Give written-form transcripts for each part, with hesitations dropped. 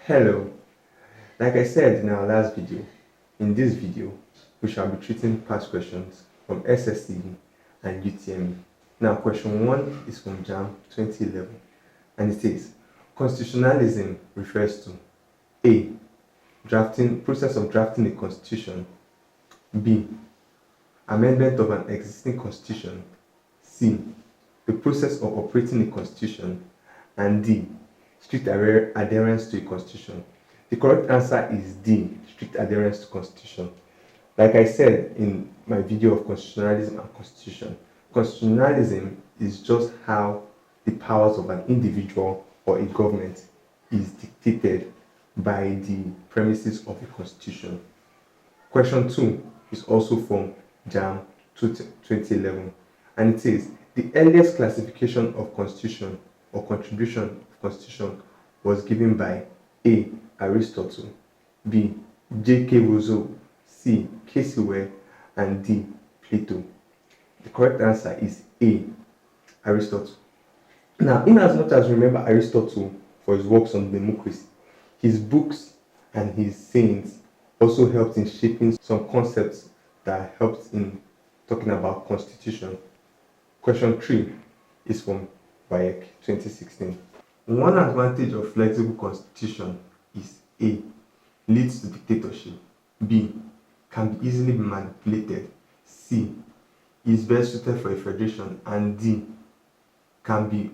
Hello, like I said in our last video, in this video, we shall be treating past questions from SSCE and UTME. Now, question 1 is from JAM 2011, and it says, constitutionalism refers to A. Process of drafting a constitution, B. Amendment of an existing constitution, C. The process of operating a constitution, and D. Strict adherence to a constitution. The correct answer is D. Strict adherence to constitution. Like I said in my video of constitutionalism and constitution, constitutionalism is just how the powers of an individual or a government is dictated by the premises of a constitution. Question 2 is also from JAM 2011, and it says, the earliest classification of constitution or contribution of constitution was given by A. Aristotle, B. J.K. Rousseau, C. Casey Ware, and D. Plato. The correct answer is A. Aristotle. Now, in as much as we remember Aristotle for his works on democracy, his books and his sayings also helped in shaping some concepts that helped in talking about constitution. Question 3 is from WAEC 2016. One advantage of flexible constitution is A. Leads to dictatorship, B. Can be easily manipulated, C. Is best suited for a federation, and D. Can be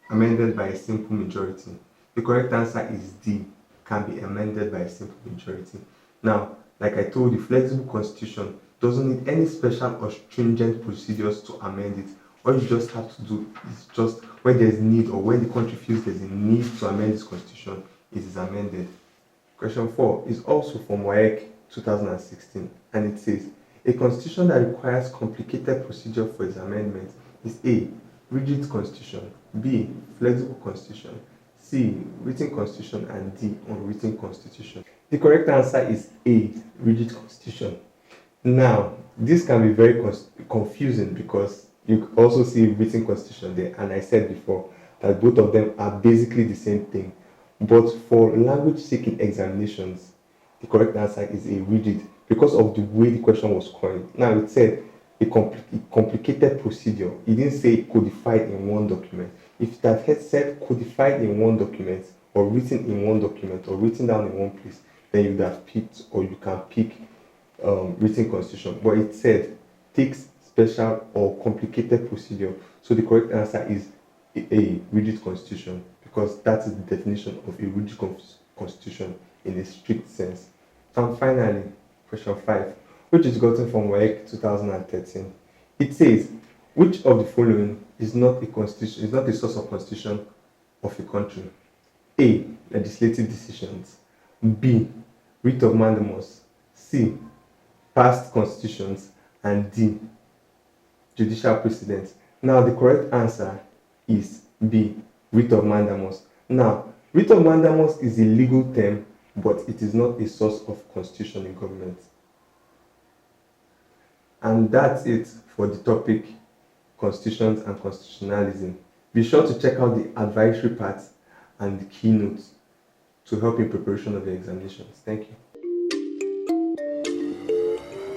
amended by a simple majority. The correct answer is D. Can be amended by a simple majority. Now, like I told you, flexible constitution doesn't need any special or stringent procedures to amend it. All you just have to do is just when there's need, or when the country feels there's a need to amend this constitution, it is amended. Question 4 is also from WAEC 2016, and it says, a constitution that requires complicated procedure for its amendment is A. Rigid constitution, B. Flexible constitution, C. Written constitution, and D. Unwritten constitution. The correct answer is A. Rigid constitution. Now, this can be very confusing because you also see written constitution there, and I said before that both of them are basically the same thing. But for language seeking examinations, the correct answer is a rigid because of the way the question was coined. Now, it said a complicated procedure. It didn't say codified in one document. If that had said codified in one document, or written in one document, or written down in one place, then you would have picked, or you can pick written constitution. But it said takes special or complicated procedure. So the correct answer is a rigid constitution, because that is the definition of a rigid constitution in a strict sense. And finally, question 5, which is gotten from WAEC 2013. It says, which of the following is not a constitution, is not a source of constitution of a country? A. Legislative decisions, B. Writ of mandamus, C. Past constitutions, and D. Judicial precedents. Now, the correct answer is B. Writ of mandamus. Now, writ of mandamus is a legal term, but it is not a source of constitution in government. And that's it for the topic constitutions and constitutionalism. Be sure to check out the advisory part and the keynotes to help in preparation of the examinations. Thank you.